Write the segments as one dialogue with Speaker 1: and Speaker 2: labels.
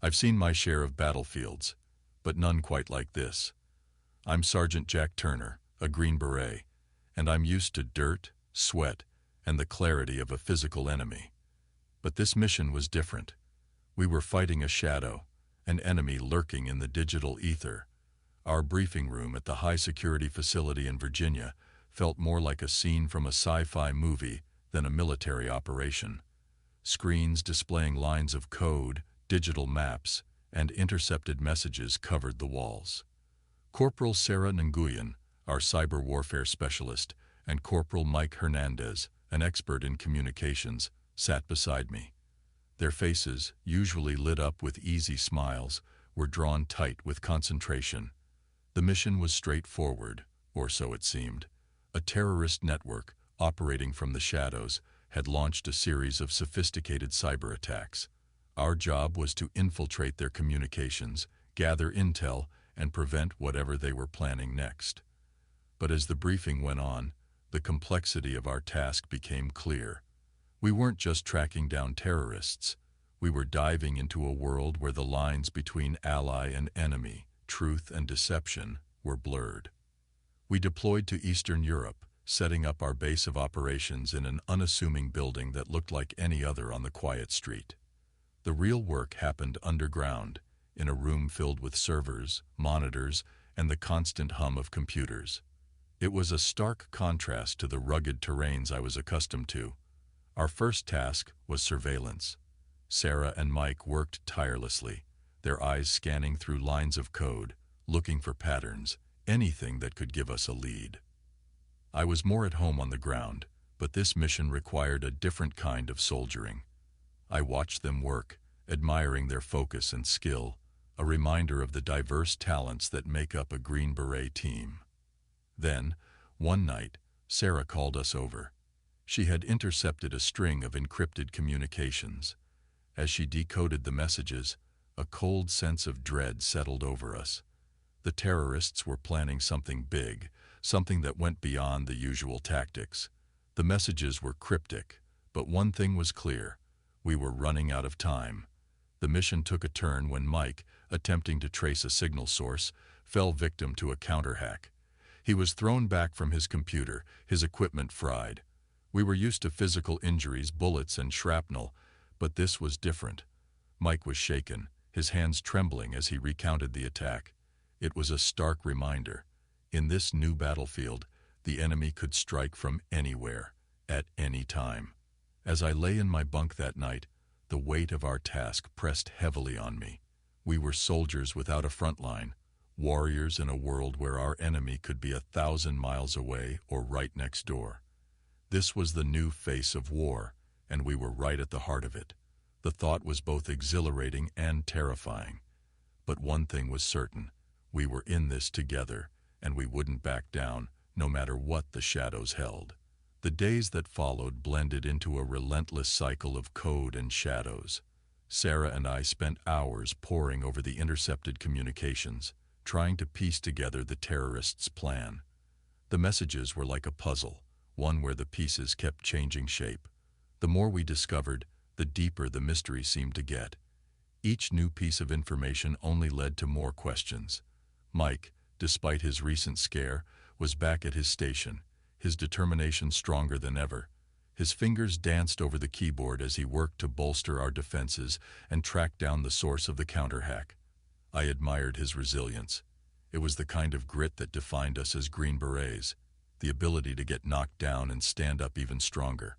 Speaker 1: I've seen my share of battlefields, but none quite like this. I'm Sergeant Jack Turner, a Green Beret, and I'm used to dirt, sweat, and the clarity of a physical enemy. But this mission was different. We were fighting a shadow, an enemy lurking in the digital ether. Our briefing room at the high-security facility in Virginia felt more like a scene from a sci-fi movie than a military operation. Screens displaying lines of code, digital maps, and intercepted messages covered the walls. Corporal Sarah Nguyen, our cyber warfare specialist, and Corporal Mike Hernandez, an expert in communications, sat beside me. Their faces, usually lit up with easy smiles, were drawn tight with concentration. The mission was straightforward, or so it seemed. A terrorist network, operating from the shadows, had launched a series of sophisticated cyberattacks. Our job was to infiltrate their communications, gather intel, and prevent whatever they were planning next. But as the briefing went on, the complexity of our task became clear. We weren't just tracking down terrorists. We were diving into a world where the lines between ally and enemy, truth and deception, were blurred. We deployed to Eastern Europe, setting up our base of operations in an unassuming building that looked like any other on the quiet street. The real work happened underground, in a room filled with servers, monitors, and the constant hum of computers. It was a stark contrast to the rugged terrains I was accustomed to. Our first task was surveillance. Sarah and Mike worked tirelessly, their eyes scanning through lines of code, looking for patterns, anything that could give us a lead. I was more at home on the ground, but this mission required a different kind of soldiering. I watched them work, admiring their focus and skill, a reminder of the diverse talents that make up a Green Beret team. Then, one night, Sarah called us over. She had intercepted a string of encrypted communications. As she decoded the messages, a cold sense of dread settled over us. The terrorists were planning something big, something that went beyond the usual tactics. The messages were cryptic, but one thing was clear: we were running out of time. The mission took a turn when Mike, attempting to trace a signal source, fell victim to a counter-hack. He was thrown back from his computer, his equipment fried. We were used to physical injuries, bullets, and shrapnel, but this was different. Mike was shaken, his hands trembling as he recounted the attack. It was a stark reminder. In this new battlefield, the enemy could strike from anywhere, at any time. As I lay in my bunk that night, the weight of our task pressed heavily on me. We were soldiers without a front line, warriors in a world where our enemy could be 1,000 miles away or right next door. This was the new face of war, and we were right at the heart of it. The thought was both exhilarating and terrifying. But one thing was certain: we were in this together, and we wouldn't back down, no matter what the shadows held. The days that followed blended into a relentless cycle of code and shadows. Sarah and I spent hours poring over the intercepted communications, trying to piece together the terrorists' plan. The messages were like a puzzle, one where the pieces kept changing shape. The more we discovered, the deeper the mystery seemed to get. Each new piece of information only led to more questions. Mike, despite his recent scare, was back at his station, his determination stronger than ever. His fingers danced over the keyboard as he worked to bolster our defenses and track down the source of the counter-hack. I admired his resilience. It was the kind of grit that defined us as Green Berets, the ability to get knocked down and stand up even stronger.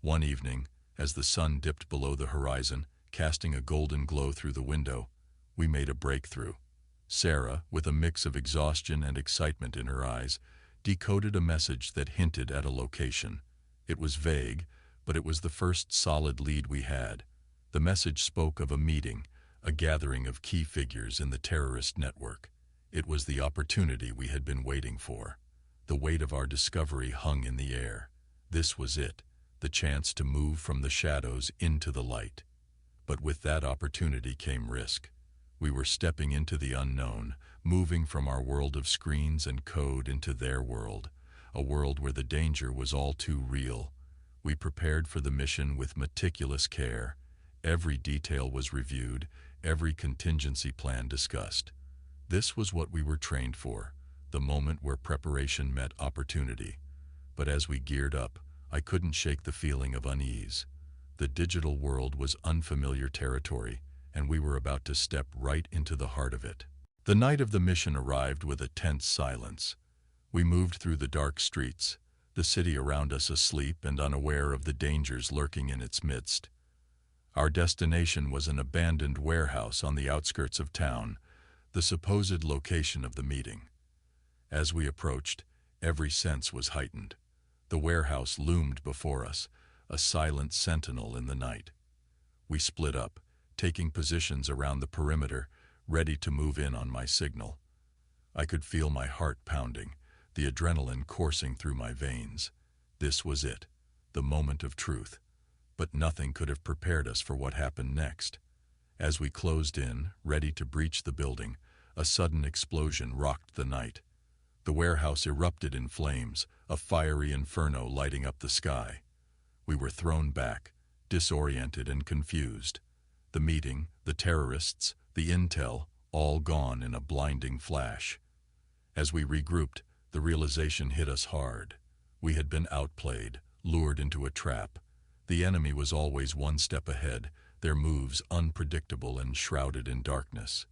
Speaker 1: One evening, as the sun dipped below the horizon, casting a golden glow through the window, we made a breakthrough. Sarah, with a mix of exhaustion and excitement in her eyes, decoded a message that hinted at a location. It was vague, but it was the first solid lead we had. The message spoke of a meeting, a gathering of key figures in the terrorist network. It was the opportunity we had been waiting for. The weight of our discovery hung in the air. This was it, the chance to move from the shadows into the light. But with that opportunity came risk. We were stepping into the unknown, moving from our world of screens and code into their world, a world where the danger was all too real. We prepared for the mission with meticulous care. Every detail was reviewed, every contingency plan discussed. This was what we were trained for, the moment where preparation met opportunity. But as we geared up, I couldn't shake the feeling of unease. The digital world was unfamiliar territory, and we were about to step right into the heart of it. The night of the mission arrived with a tense silence. We moved through the dark streets, the city around us asleep and unaware of the dangers lurking in its midst. Our destination was an abandoned warehouse on the outskirts of town, the supposed location of the meeting. As we approached, every sense was heightened. The warehouse loomed before us, a silent sentinel in the night. We split up, taking positions around the perimeter, ready to move in on my signal. I could feel my heart pounding, the adrenaline coursing through my veins. This was it, the moment of truth. But nothing could have prepared us for what happened next. As we closed in, ready to breach the building, a sudden explosion rocked the night. The warehouse erupted in flames, a fiery inferno lighting up the sky. We were thrown back, disoriented and confused. The meeting, the terrorists, the intel, all gone in a blinding flash. As we regrouped, the realization hit us hard. We had been outplayed, lured into a trap. The enemy was always one step ahead, their moves unpredictable and shrouded in darkness.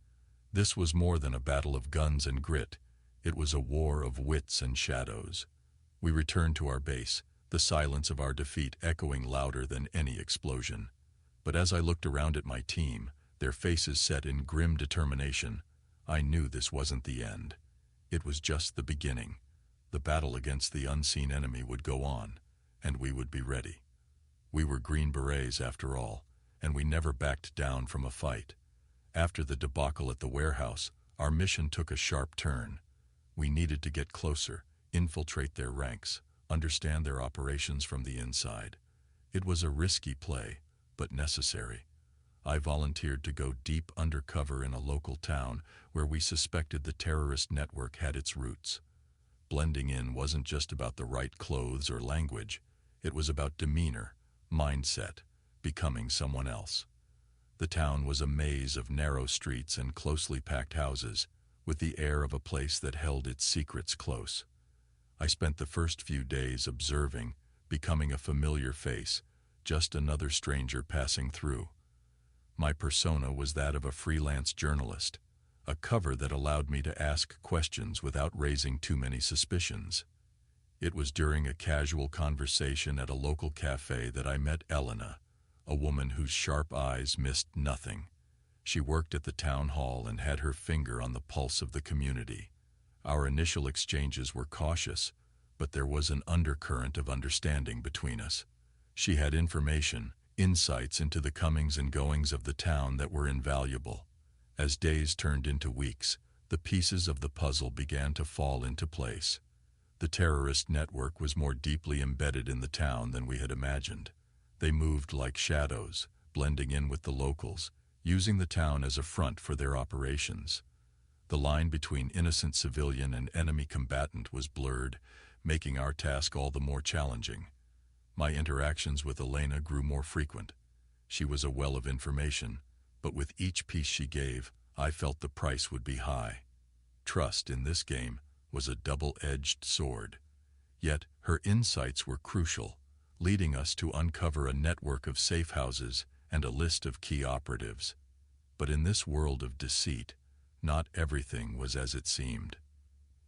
Speaker 1: This was more than a battle of guns and grit. It was a war of wits and shadows. We returned to our base, the silence of our defeat echoing louder than any explosion. But as I looked around at my team, their faces set in grim determination, I knew this wasn't the end. It was just the beginning. The battle against the unseen enemy would go on, and we would be ready. We were Green Berets after all, and we never backed down from a fight. After the debacle at the warehouse, our mission took a sharp turn. We needed to get closer, infiltrate their ranks, understand their operations from the inside. It was a risky play, but necessary. I volunteered to go deep undercover in a local town where we suspected the terrorist network had its roots. Blending in wasn't just about the right clothes or language. It was about demeanor, mindset, becoming someone else. The town was a maze of narrow streets and closely packed houses, with the air of a place that held its secrets close. I spent the first few days observing, becoming a familiar face, just another stranger passing through. My persona was that of a freelance journalist, a cover that allowed me to ask questions without raising too many suspicions. It was during a casual conversation at a local cafe that I met Elena, a woman whose sharp eyes missed nothing. She worked at the town hall and had her finger on the pulse of the community. Our initial exchanges were cautious, but there was an undercurrent of understanding between us. She had information, insights into the comings and goings of the town that were invaluable. As days turned into weeks, the pieces of the puzzle began to fall into place. The terrorist network was more deeply embedded in the town than we had imagined. They moved like shadows, blending in with the locals, using the town as a front for their operations. The line between innocent civilian and enemy combatant was blurred, making our task all the more challenging. My interactions with Elena grew more frequent. She was a well of information, but with each piece she gave, I felt the price would be high. Trust in this game was a double-edged sword. Yet her insights were crucial, leading us to uncover a network of safe houses and a list of key operatives. But in this world of deceit, not everything was as it seemed.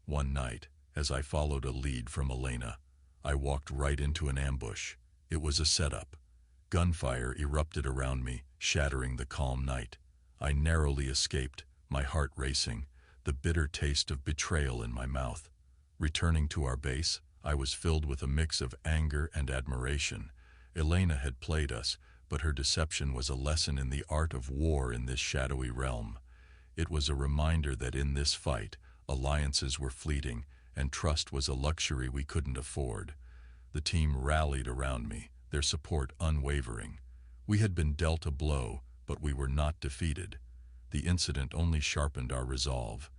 Speaker 1: One night, as I followed a lead from Elena, I walked right into an ambush. It was a setup. Gunfire erupted around me, shattering the calm night. I narrowly escaped, my heart racing, the bitter taste of betrayal in my mouth. Returning to our base, I was filled with a mix of anger and admiration. Elena had played us, but her deception was a lesson in the art of war in this shadowy realm. It was a reminder that in this fight, alliances were fleeting, and trust was a luxury we couldn't afford. The team rallied around me, their support unwavering. We had been dealt a blow, but we were not defeated. The incident only sharpened our resolve.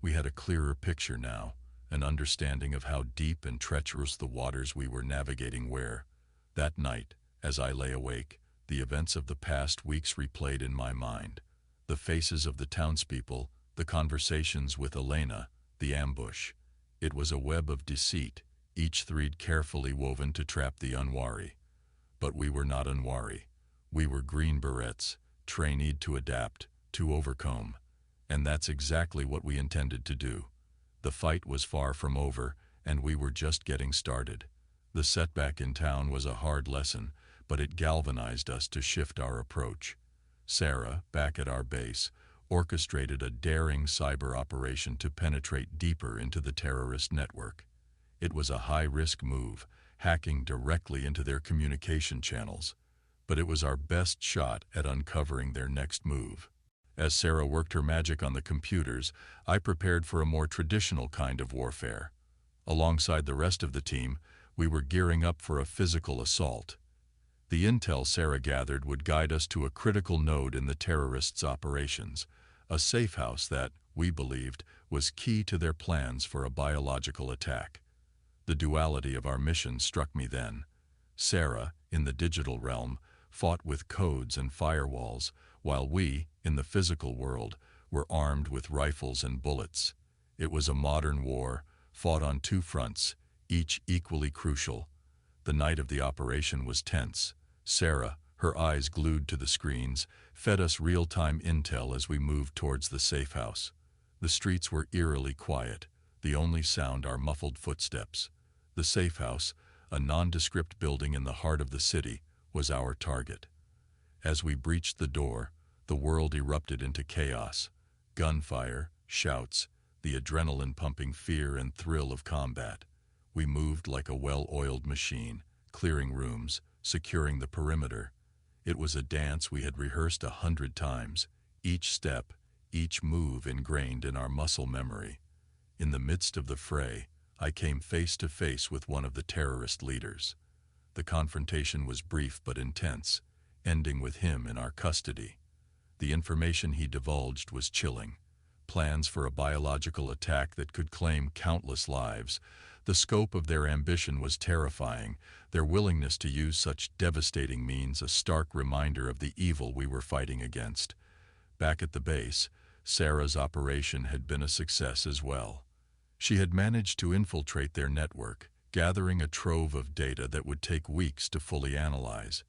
Speaker 1: We had a clearer picture now, an understanding of how deep and treacherous the waters we were navigating were. That night, as I lay awake, the events of the past weeks replayed in my mind. The faces of the townspeople, the conversations with Elena, the ambush. It was a web of deceit, each thread carefully woven to trap the unwary. But we were not unwary. We were Green Berets, trained to adapt, to overcome. And that's exactly what we intended to do. The fight was far from over, and we were just getting started. The setback in town was a hard lesson, but it galvanized us to shift our approach. Sarah, back at our base, orchestrated a daring cyber operation to penetrate deeper into the terrorist network. It was a high-risk move, hacking directly into their communication channels, but it was our best shot at uncovering their next move. As Sarah worked her magic on the computers, I prepared for a more traditional kind of warfare. Alongside the rest of the team, we were gearing up for a physical assault. The intel Sarah gathered would guide us to a critical node in the terrorists' operations, a safe house that, we believed, was key to their plans for a biological attack. The duality of our mission struck me then. Sarah, in the digital realm, fought with codes and firewalls, while we, in the physical world, were armed with rifles and bullets. It was a modern war, fought on two fronts, each equally crucial. The night of the operation was tense. Sarah, her eyes glued to the screens, fed us real-time intel as we moved towards the safe house. The streets were eerily quiet, the only sound our muffled footsteps. The safe house, a nondescript building in the heart of the city, was our target. As we breached the door, the world erupted into chaos. Gunfire, shouts, the adrenaline-pumping fear and thrill of combat. We moved like a well-oiled machine, clearing rooms, securing the perimeter. It was a dance we had rehearsed 100 times, each step, each move ingrained in our muscle memory. In the midst of the fray, I came face to face with one of the terrorist leaders. The confrontation was brief but intense, ending with him in our custody. The information he divulged was chilling. Plans for a biological attack that could claim countless lives. The scope of their ambition was terrifying, their willingness to use such devastating means a stark reminder of the evil we were fighting against. Back at the base, Sarah's operation had been a success as well. She had managed to infiltrate their network, gathering a trove of data that would take weeks to fully analyze.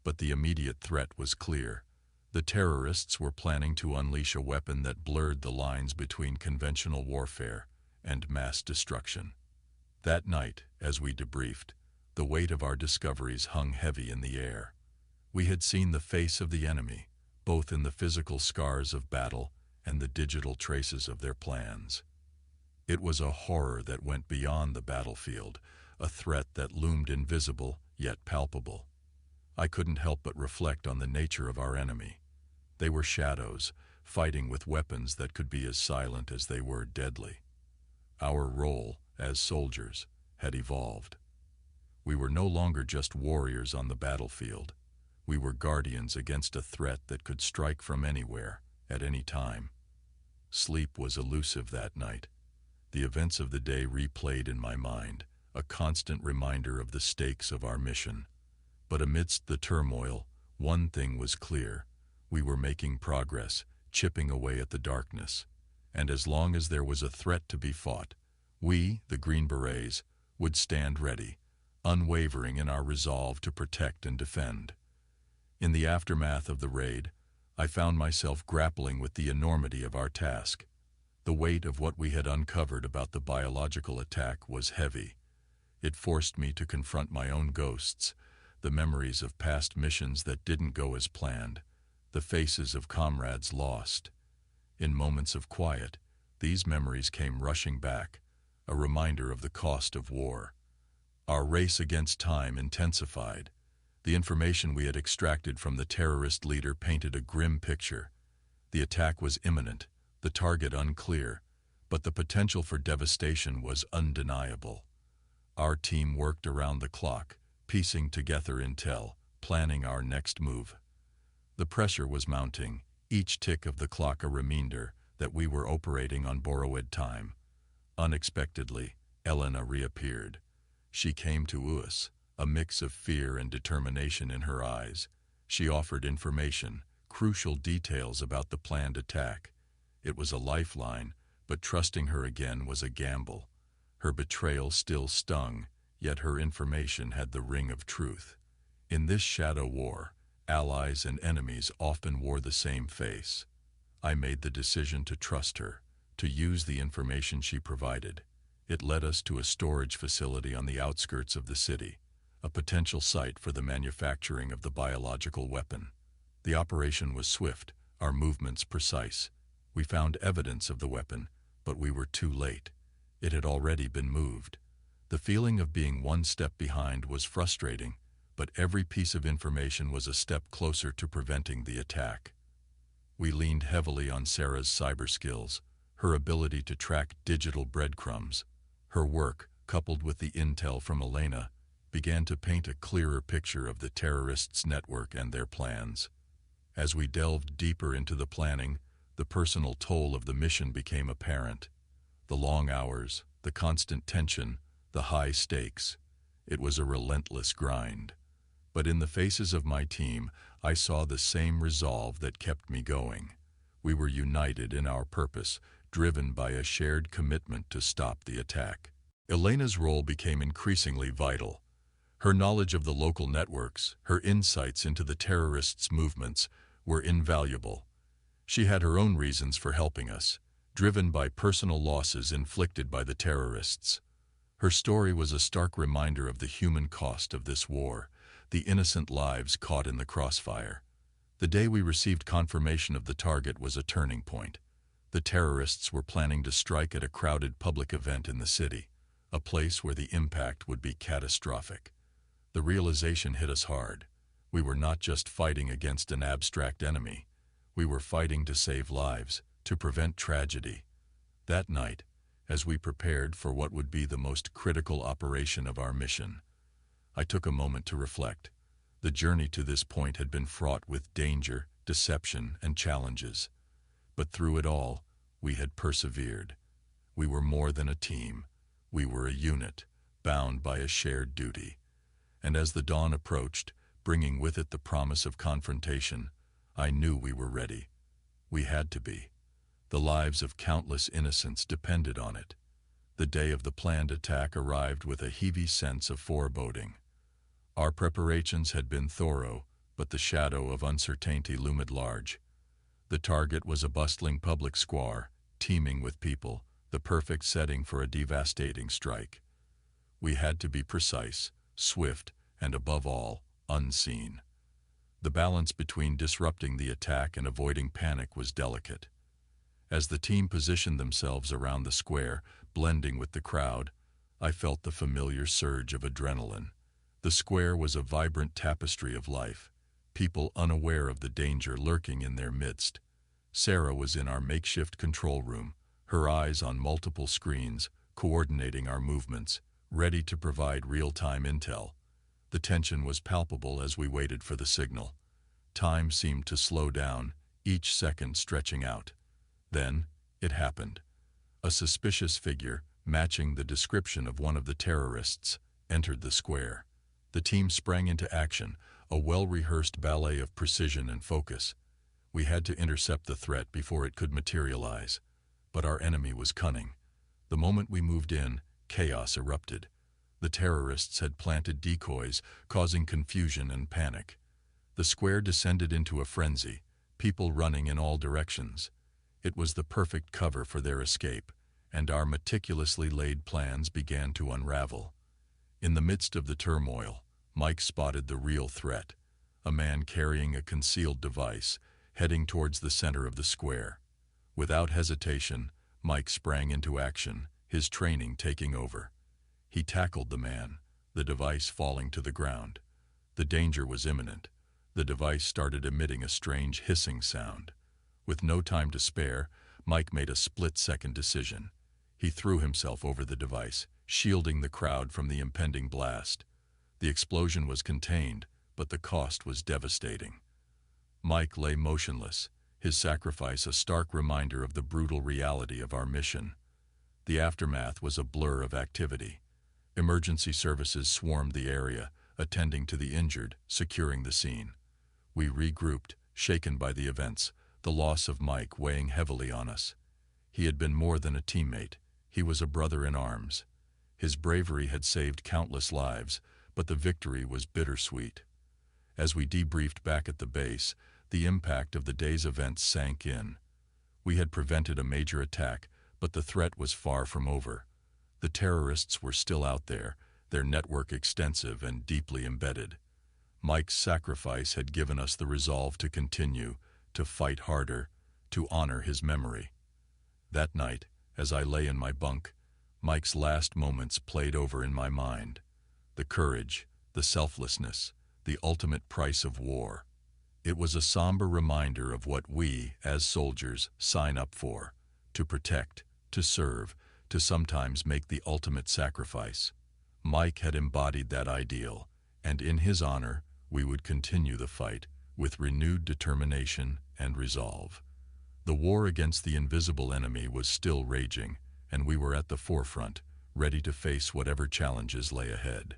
Speaker 1: But the immediate threat was clear. The terrorists were planning to unleash a weapon that blurred the lines between conventional warfare and mass destruction. That night, as we debriefed, the weight of our discoveries hung heavy in the air. We had seen the face of the enemy, both in the physical scars of battle and the digital traces of their plans. It was a horror that went beyond the battlefield, a threat that loomed invisible yet palpable. I couldn't help but reflect on the nature of our enemy. They were shadows, fighting with weapons that could be as silent as they were deadly. Our role, as soldiers, had evolved. We were no longer just warriors on the battlefield. We were guardians against a threat that could strike from anywhere, at any time. Sleep was elusive that night. The events of the day replayed in my mind, a constant reminder of the stakes of our mission. But amidst the turmoil, one thing was clear. We were making progress, chipping away at the darkness. And as long as there was a threat to be fought, we, the Green Berets, would stand ready, unwavering in our resolve to protect and defend. In the aftermath of the raid, I found myself grappling with the enormity of our task. The weight of what we had uncovered about the biological attack was heavy. It forced me to confront my own ghosts, the memories of past missions that didn't go as planned, the faces of comrades lost. In moments of quiet, these memories came rushing back, a reminder of the cost of war. Our race against time intensified. The information we had extracted from the terrorist leader painted a grim picture. The attack was imminent, the target unclear, but the potential for devastation was undeniable. Our team worked around the clock, piecing together intel, planning our next move. The pressure was mounting, each tick of the clock a reminder that we were operating on borrowed time. Unexpectedly, Elena reappeared. She came to us, a mix of fear and determination in her eyes. She offered information, crucial details about the planned attack. It was a lifeline, but trusting her again was a gamble. Her betrayal still stung, yet her information had the ring of truth. In this shadow war, allies and enemies often wore the same face. I made the decision to trust her, to use the information she provided. It led us to a storage facility on the outskirts of the city, a potential site for the manufacturing of the biological weapon. The operation was swift, our movements precise. We found evidence of the weapon, but we were too late. It had already been moved. The feeling of being one step behind was frustrating, but every piece of information was a step closer to preventing the attack. We leaned heavily on Sarah's cyber skills, her ability to track digital breadcrumbs. Her work, coupled with the intel from Elena, began to paint a clearer picture of the terrorists' network and their plans. As we delved deeper into the planning, the personal toll of the mission became apparent. The long hours, the constant tension, the high stakes. It was a relentless grind. But in the faces of my team, I saw the same resolve that kept me going. We were united in our purpose, driven by a shared commitment to stop the attack. Elena's role became increasingly vital. Her knowledge of the local networks, her insights into the terrorists' movements, were invaluable. She had her own reasons for helping us, driven by personal losses inflicted by the terrorists. Her story was a stark reminder of the human cost of this war, the innocent lives caught in the crossfire. The day we received confirmation of the target was a turning point. The terrorists were planning to strike at a crowded public event in the city, a place where the impact would be catastrophic. The realization hit us hard. We were not just fighting against an abstract enemy. We were fighting to save lives, to prevent tragedy. That night, as we prepared for what would be the most critical operation of our mission, I took a moment to reflect. The journey to this point had been fraught with danger, deception, and challenges. But through it all, we had persevered. We were more than a team. We were a unit, bound by a shared duty. And as the dawn approached, bringing with it the promise of confrontation, I knew we were ready. We had to be. The lives of countless innocents depended on it. The day of the planned attack arrived with a heavy sense of foreboding. Our preparations had been thorough, but the shadow of uncertainty loomed large. The target was a bustling public square, teeming with people, the perfect setting for a devastating strike. We had to be precise, swift, and above all, unseen. The balance between disrupting the attack and avoiding panic was delicate. As the team positioned themselves around the square, blending with the crowd, I felt the familiar surge of adrenaline. The square was a vibrant tapestry of life, people unaware of the danger lurking in their midst. Sarah was in our makeshift control room, her eyes on multiple screens, coordinating our movements, ready to provide real-time intel. The tension was palpable as we waited for the signal. Time seemed to slow down, each second stretching out. Then, it happened. A suspicious figure, matching the description of one of the terrorists, entered the square. The team sprang into action, a well-rehearsed ballet of precision and focus. We had to intercept the threat before it could materialize. But our enemy was cunning. The moment we moved in, chaos erupted. The terrorists had planted decoys, causing confusion and panic. The square descended into a frenzy, people running in all directions. It was the perfect cover for their escape, and our meticulously laid plans began to unravel. In the midst of the turmoil, Mike spotted the real threat, a man carrying a concealed device, heading towards the center of the square. Without hesitation, Mike sprang into action, his training taking over. He tackled the man, the device falling to the ground. The danger was imminent. The device started emitting a strange hissing sound. With no time to spare, Mike made a split-second decision. He threw himself over the device, shielding the crowd from the impending blast. The explosion was contained, but the cost was devastating. Mike lay motionless, his sacrifice a stark reminder of the brutal reality of our mission. The aftermath was a blur of activity. Emergency services swarmed the area, attending to the injured, securing the scene. We regrouped, shaken by the events, the loss of Mike weighing heavily on us. He had been more than a teammate. He was a brother in arms. His bravery had saved countless lives, but the victory was bittersweet. As we debriefed back at the base, the impact of the day's events sank in. We had prevented a major attack, but the threat was far from over. The terrorists were still out there, their network extensive and deeply embedded. Mike's sacrifice had given us the resolve to continue, to fight harder, to honor his memory. That night, as I lay in my bunk, Mike's last moments played over in my mind. The courage, the selflessness, the ultimate price of war. It was a somber reminder of what we, as soldiers, sign up for: to protect, to serve, to sometimes make the ultimate sacrifice. Mike had embodied that ideal, and in his honor, we would continue the fight with renewed determination and resolve. The war against the invisible enemy was still raging, and we were at the forefront, ready to face whatever challenges lay ahead.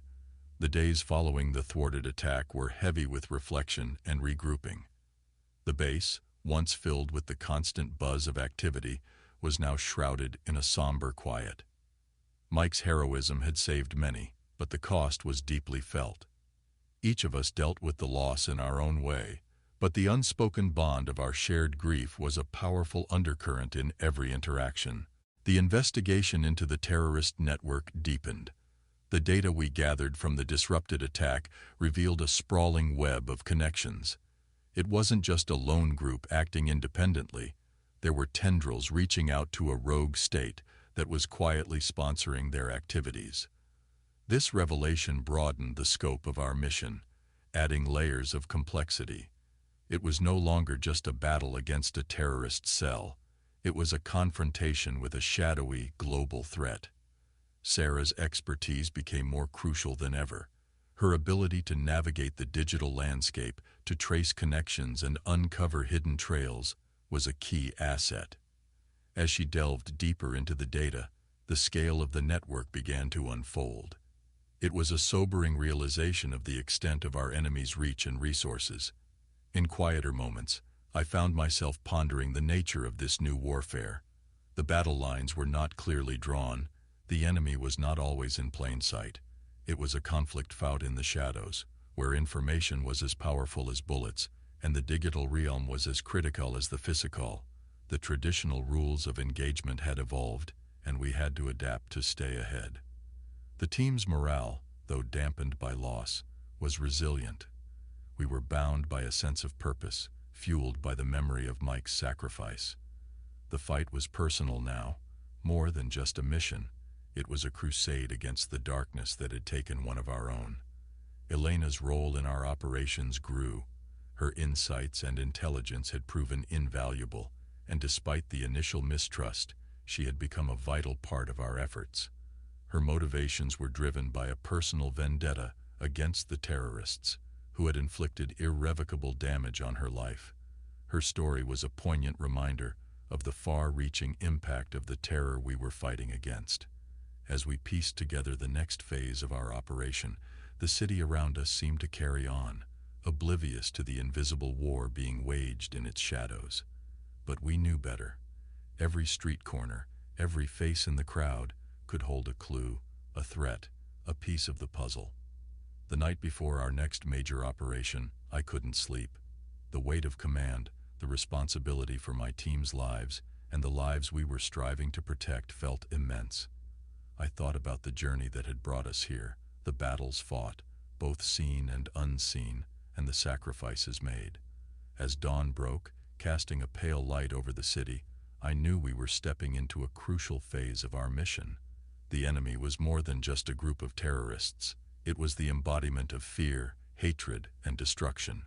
Speaker 1: The days following the thwarted attack were heavy with reflection and regrouping. The base, once filled with the constant buzz of activity, was now shrouded in a somber quiet. Mike's heroism had saved many, but the cost was deeply felt. Each of us dealt with the loss in our own way, but the unspoken bond of our shared grief was a powerful undercurrent in every interaction. The investigation into the terrorist network deepened. The data we gathered from the disrupted attack revealed a sprawling web of connections. It wasn't just a lone group acting independently. There were tendrils reaching out to a rogue state that was quietly sponsoring their activities. This revelation broadened the scope of our mission, adding layers of complexity. It was no longer just a battle against a terrorist cell. It was a confrontation with a shadowy, global threat. Sarah's expertise became more crucial than ever. Her ability to navigate the digital landscape, to trace connections and uncover hidden trails, was a key asset. As she delved deeper into the data, the scale of the network began to unfold. It was a sobering realization of the extent of our enemy's reach and resources. In quieter moments, I found myself pondering the nature of this new warfare. The battle lines were not clearly drawn. The enemy was not always in plain sight. It was a conflict fought in the shadows, where information was as powerful as bullets, and the digital realm was as critical as the physical. The traditional rules of engagement had evolved, and we had to adapt to stay ahead. The team's morale, though dampened by loss, was resilient. We were bound by a sense of purpose, fueled by the memory of Mike's sacrifice. The fight was personal now, more than just a mission. It was a crusade against the darkness that had taken one of our own. Elena's role in our operations grew. Her insights and intelligence had proven invaluable, and despite the initial mistrust, she had become a vital part of our efforts. Her motivations were driven by a personal vendetta against the terrorists, who had inflicted irrevocable damage on her life. Her story was a poignant reminder of the far-reaching impact of the terror we were fighting against. As we pieced together the next phase of our operation, the city around us seemed to carry on, oblivious to the invisible war being waged in its shadows. But we knew better. Every street corner, every face in the crowd, could hold a clue, a threat, a piece of the puzzle. The night before our next major operation, I couldn't sleep. The weight of command, the responsibility for my team's lives, and the lives we were striving to protect felt immense. I thought about the journey that had brought us here, the battles fought, both seen and unseen, and the sacrifices made. As dawn broke, casting a pale light over the city, I knew we were stepping into a crucial phase of our mission. The enemy was more than just a group of terrorists. It was the embodiment of fear, hatred, and destruction.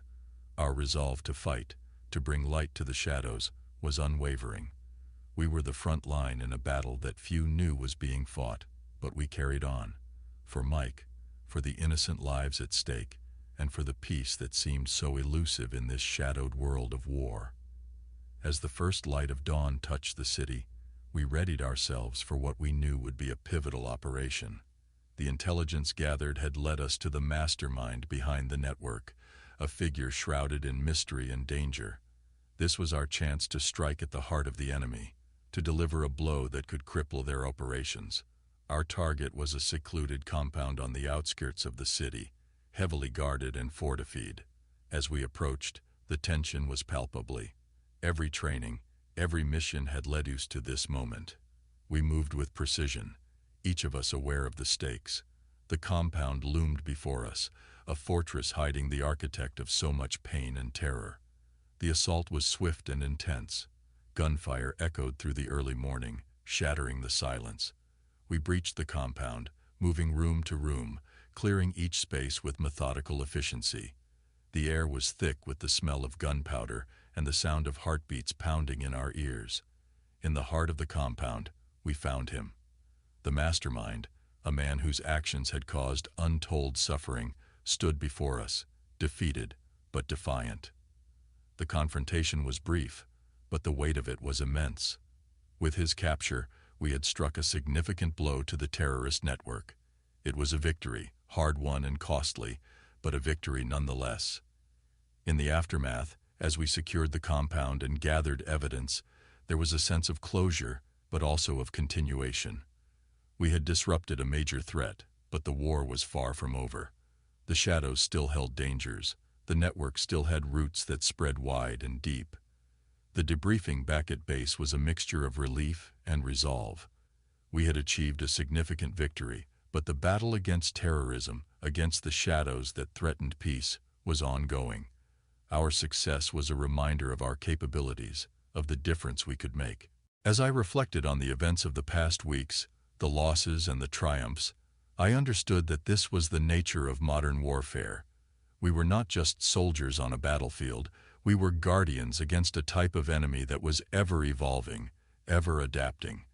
Speaker 1: Our resolve to fight, to bring light to the shadows, was unwavering. We were the front line in a battle that few knew was being fought, but we carried on. For Mike, for the innocent lives at stake, and for the peace that seemed so elusive in this shadowed world of war. As the first light of dawn touched the city, we readied ourselves for what we knew would be a pivotal operation. The intelligence gathered had led us to the mastermind behind the network, a figure shrouded in mystery and danger. This was our chance to strike at the heart of the enemy, to deliver a blow that could cripple their operations. Our target was a secluded compound on the outskirts of the city, heavily guarded and fortified. As we approached, the tension was palpably. Every training, every mission had led us to this moment. We moved with precision, each of us aware of the stakes. The compound loomed before us, a fortress hiding the architect of so much pain and terror. The assault was swift and intense. Gunfire echoed through the early morning, shattering the silence. We breached the compound, moving room to room, clearing each space with methodical efficiency. The air was thick with the smell of gunpowder and the sound of heartbeats pounding in our ears. In the heart of the compound, we found him. The mastermind, a man whose actions had caused untold suffering, stood before us, defeated but defiant. The confrontation was brief, but the weight of it was immense. With his capture, we had struck a significant blow to the terrorist network. It was a victory, hard-won and costly, but a victory nonetheless. In the aftermath, as we secured the compound and gathered evidence, there was a sense of closure, but also of continuation. We had disrupted a major threat, but the war was far from over. The shadows still held dangers. The network still had roots that spread wide and deep. The debriefing back at base was a mixture of relief and resolve. We had achieved a significant victory, but the battle against terrorism, against the shadows that threatened peace, was ongoing. Our success was a reminder of our capabilities, of the difference we could make. As I reflected on the events of the past weeks, the losses and the triumphs, I understood that this was the nature of modern warfare. We were not just soldiers on a battlefield, we were guardians against a type of enemy that was ever evolving, ever adapting.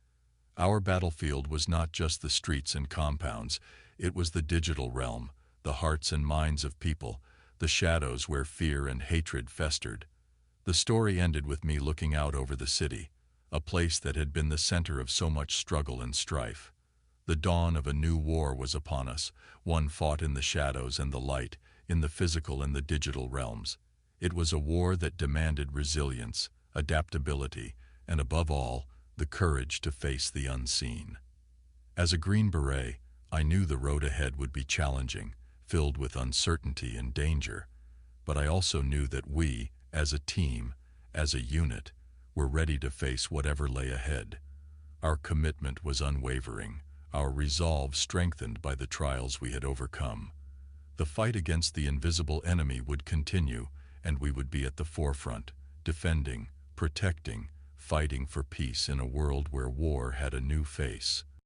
Speaker 1: Our battlefield was not just the streets and compounds, it was the digital realm, the hearts and minds of people, the shadows where fear and hatred festered. The story ended with me looking out over the city, a place that had been the center of so much struggle and strife. The dawn of a new war was upon us, one fought in the shadows and the light, in the physical and the digital realms. It was a war that demanded resilience, adaptability, and above all, the courage to face the unseen. As a Green Beret, I knew the road ahead would be challenging, filled with uncertainty and danger, but I also knew that we, as a team, as a unit, were ready to face whatever lay ahead. Our commitment was unwavering, our resolve strengthened by the trials we had overcome. The fight against the invisible enemy would continue, and we would be at the forefront, defending, protecting, fighting for peace in a world where war had a new face.